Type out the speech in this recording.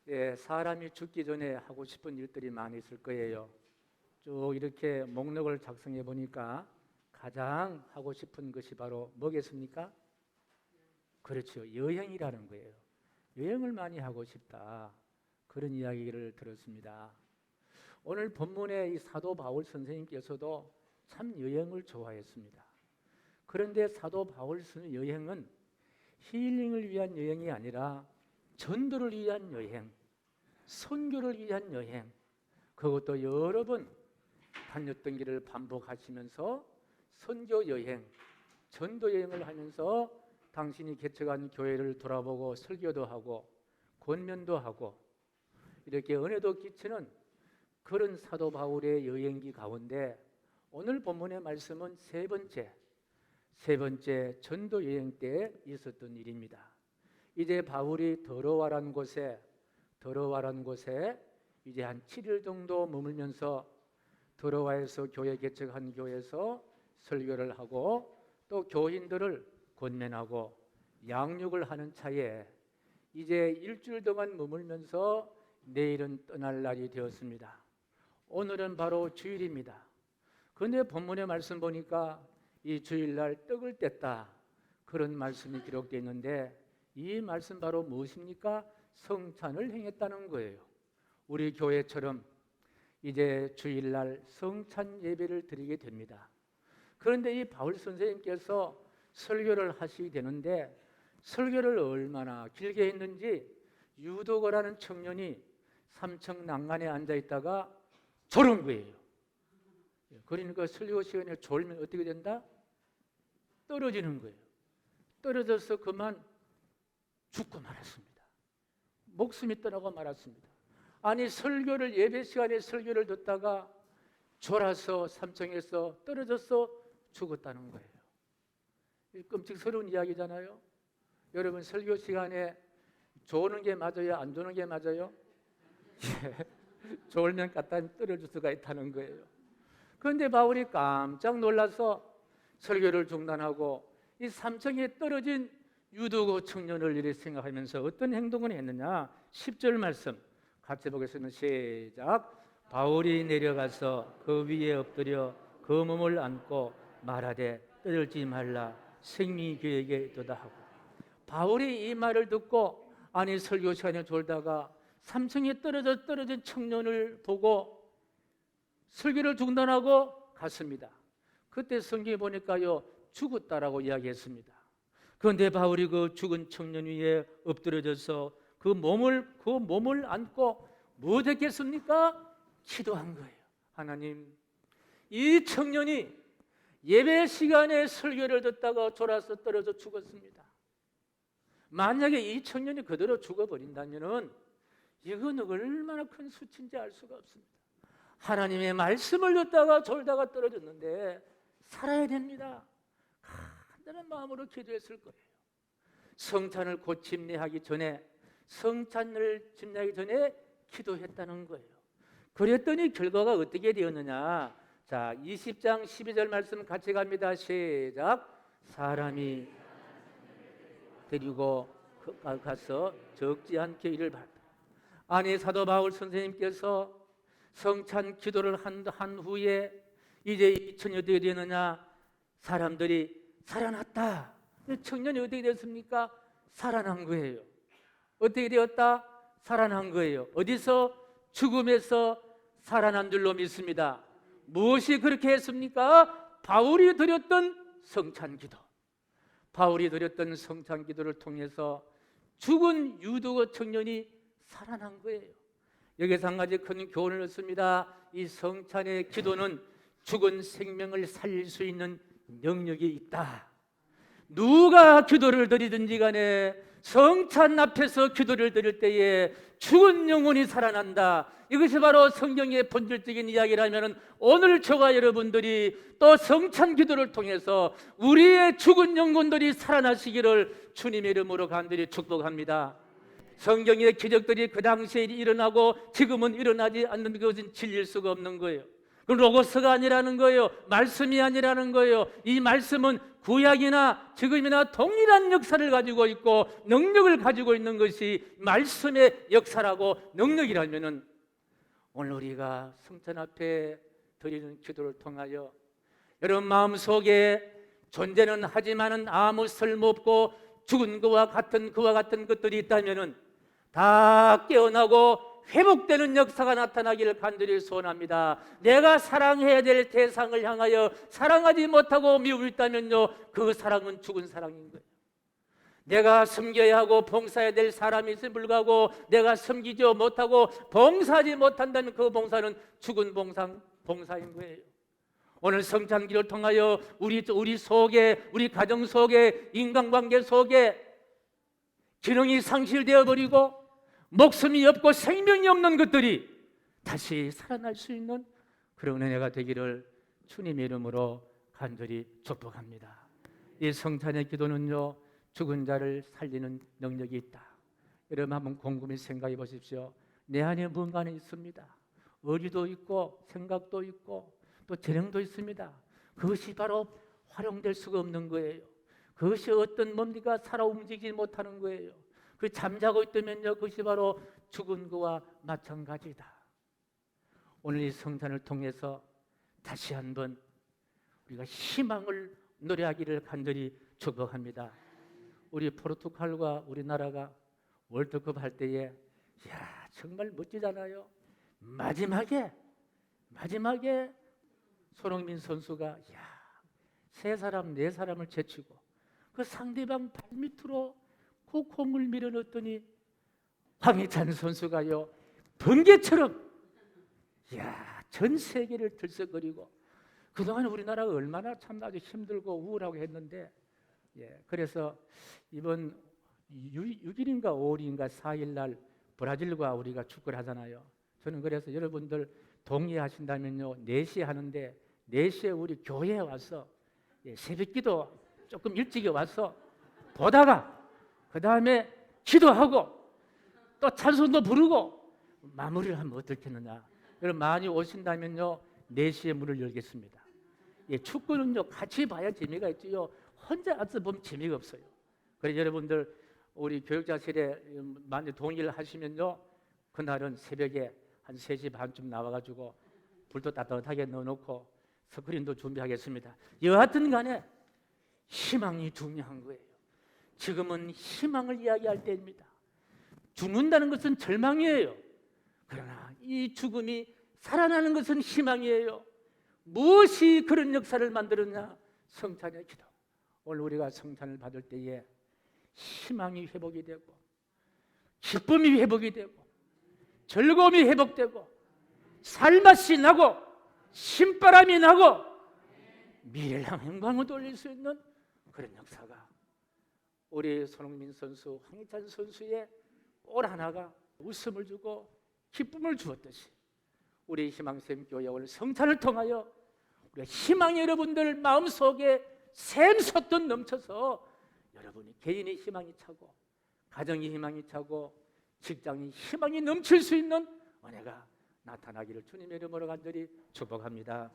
예, 사람이 죽기 전에 하고 싶은 일들이 많이 있을 거예요. 쭉 이렇게 목록을 작성해 보니까 가장 하고 싶은 것이 바로 뭐겠습니까? 그렇죠. 여행이라는 거예요. 여행을 많이 하고 싶다. 그런 이야기를 들었습니다. 오늘 본문의 이 사도 바울 선생님께서도 참 여행을 좋아했습니다. 그런데 사도 바울 선생님 여행은 힐링을 위한 여행이 아니라 전도를 위한 여행, 선교를 위한 여행, 그것도 여러 번 다녔던 길을 반복하시면서 선교 여행, 전도 여행을 하면서 당신이 개척한 교회를 돌아보고 설교도 하고 권면도 하고 이렇게 은혜도 끼치는 그런 사도 바울의 여행기 가운데 오늘 본문의 말씀은 세 번째 전도 여행 때 있었던 일입니다. 이제 바울이 더러와라는 곳에 이제 한 7일 정도 머물면서 더러와에서 교회 개척한 교회에서 설교를 하고 또 교인들을 권면하고 양육을 하는 차에 이제 일주일 동안 머물면서 내일은 떠날 날이 되었습니다. 오늘은 바로 주일입니다. 그런데 본문의 말씀 보니까 이 주일날 떡을 뗐다 그런 말씀이 기록되어 있는데 이 말씀 바로 무엇입니까? 성찬을 행했다는 거예요. 우리 교회처럼 이제 주일날 성찬 예배를 드리게 됩니다. 그런데 이 바울 선생님께서 설교를 하시게 되는데 설교를 얼마나 길게 했는지 유도거라는 청년이 3층 난간에 앉아 있다가 졸은 거예요. 그러니까 설교 시간에 졸면 어떻게 된다? 떨어지는 거예요. 떨어져서 그만 죽고 말았습니다. 목숨이 떠나고 말았습니다. 아니 설교를 예배 시간에 설교를 듣다가 졸아서 3층에서 떨어져서 죽었다는 거예요. 끔찍스러운 이야기잖아요. 여러분 설교 시간에 조는 게 맞아요? 안 조는 게 맞아요? 졸면 갖다 떨어질 수가 있다는 거예요. 그런데 바울이 깜짝 놀라서 설교를 중단하고 이 3층에 떨어진 유도고 청년을 이렇게 생각하면서 어떤 행동을 했느냐? 10절 말씀 같이 보겠습니다. 시작. 바울이 내려가서 그 위에 엎드려 그 몸을 안고 말하되 떨지 말라 생명이 그에게 있도다 하고 바울이 이 말을 듣고 아니 설교 시간에 졸다가 3층에 떨어진 청년을 보고 설교를 중단하고 갔습니다. 그때 성경에 보니까요 죽었다라고 이야기했습니다. 그런데 바울이 그 죽은 청년 위에 엎드려져서 그 몸을 안고 뭐 됐겠습니까? 기도한 거예요. 하나님, 이 청년이 예배 시간에 설교를 듣다가 졸아서 떨어져 죽었습니다. 만약에 이 청년이 그대로 죽어버린다면 이건 얼마나 큰 수치인지 알 수가 없습니다. 하나님의 말씀을 듣다가 졸다가 떨어졌는데 살아야 됩니다. 간절한 마음으로 기도했을 거예요. 성찬을 곧 집례하기 전에 기도했다는 거예요. 그랬더니 결과가 어떻게 되었느냐? 자, 20장 12절 말씀 같이 갑니다. 시작. 사람이 데리고 가서 적지 않게 일을 받았다. 아니 사도 바울 선생님께서 성찬 기도를 한 후에 이제 이 청년이 어떻게 되느냐? 사람들이 살아났다. 청년이 어떻게 됐습니까? 살아난 거예요. 어떻게 되었다? 살아난 거예요. 어디서? 죽음에서 살아난 줄로 믿습니다. 무엇이 그렇게 했습니까? 바울이 드렸던 성찬기도. 바울이 드렸던 성찬기도를 통해서 죽은 유도 청년이 살아난 거예요. 여기서 한 가지 큰 교훈을 얻습니다. 이 성찬의 기도는 죽은 생명을 살릴 수 있는 능력이 있다. 누가 기도를 드리든지 간에 성찬 앞에서 기도를 드릴 때에 죽은 영혼이 살아난다. 이것이 바로 성경의 본질적인 이야기라면 오늘 저와 여러분들이 또 성찬 기도를 통해서 우리의 죽은 영혼들이 살아나시기를 주님의 이름으로 간절히 축복합니다. 성경의 기적들이 그 당시에 일어나고 지금은 일어나지 않는 것은 질릴 수가 없는 거예요. 그 로고스가 아니라는 거예요. 말씀이 아니라는 거예요. 이 말씀은 구약이나 지금이나 동일한 역사를 가지고 있고 능력을 가지고 있는 것이 말씀의 역사라고 능력이라면은 오늘 우리가 성찬 앞에 드리는 기도를 통하여 여러분 마음속에 존재는 하지만은 아무 쓸모없고 죽은 그와 같은 것들이 있다면은 다 깨어나고 회복되는 역사가 나타나기를 간절히 소원합니다. 내가 사랑해야 될 대상을 향하여 사랑하지 못하고 미우고 있다면요, 그 사랑은 죽은 사랑인 거예요. 내가 섬겨야 하고 봉사해야 될 사람이 있음에 불구하고 내가 섬기지 못하고 봉사하지 못한다면 그 봉사는 죽은 봉사인 거예요. 오늘 성찬기를 통하여 우리 속에, 우리 가정 속에, 인간관계 속에 기능이 상실되어 버리고 목숨이 없고 생명이 없는 것들이 다시 살아날 수 있는 그런 은혜가 되기를 주님의 이름으로 간절히 축복합니다. 이 성찬의 기도는요, 죽은 자를 살리는 능력이 있다. 여러분 한번 곰곰이 생각해 보십시오. 내 안에 뭔가는 있습니다. 의리도 있고 생각도 있고 또 재능도 있습니다. 그것이 바로 활용될 수가 없는 거예요. 그것이 어떤 뭡니까? 살아 움직이지 못하는 거예요. 그 잠자고 있다면요, 그것이 바로 죽은 거와 마찬가지다. 오늘 이 성찬을 통해서 다시 한번 우리가 희망을 노래하기를 간절히 축복합니다. 우리 포르투갈과 우리나라가 월드컵 할 때에 정말 멋지잖아요. 마지막에 손흥민 선수가 세 사람 네 사람을 제치고 그 상대방 발밑으로 그 공을 밀어넣었더니 황희찬 선수가요 번개처럼 전 세계를 들썩거리고 그동안 우리나라가 얼마나 참 아주 힘들고 우울하고 했는데 그래서 이번 6일인가 5일인가 4일 날 브라질과 우리가 축구를 하잖아요. 저는 그래서 여러분들 동의하신다면요 4시에 하는데 4시에 우리 교회에 와서 새벽기도 조금 일찍 와서 보다가 그 다음에 기도하고 또 찬송도 부르고 마무리를 하면 어떻겠느냐. 여러분 많이 오신다면요 4시에 문을 열겠습니다. 축구는요 같이 봐야 재미가 있지요. 혼자 와서 보면 재미가 없어요. 그래서 여러분들 우리 교육자실에 많이 동의를 하시면요 그날은 새벽에 한 3시 반쯤 나와가지고 불도 따뜻하게 넣어놓고 스크린도 준비하겠습니다. 여하튼 간에 희망이 중요한 거예요. 지금은 희망을 이야기할 때입니다. 죽는다는 것은 절망이에요. 그러나 이 죽음이 살아나는 것은 희망이에요. 무엇이 그런 역사를 만들었냐? 성찬의 기도. 오늘 우리가 성찬을 받을 때에 희망이 회복이 되고 기쁨이 회복이 되고 즐거움이 회복되고 살맛이 나고 신바람이 나고 미래를 향해 영광을 돌릴 수 있는 그런 역사가 우리 손흥민 선수, 황희찬 선수의 올 하나가 웃음을 주고 기쁨을 주었듯이 우리 희망샘 교회 오늘 성찬을 통하여 우리 희망의 여러분들 마음속에 샘솟듯 넘쳐서 여러분이 개인의 희망이 차고 가정의 희망이 차고 직장의 희망이 넘칠 수 있는 은혜가 나타나기를 주님의 이름으로 간절히 축복합니다.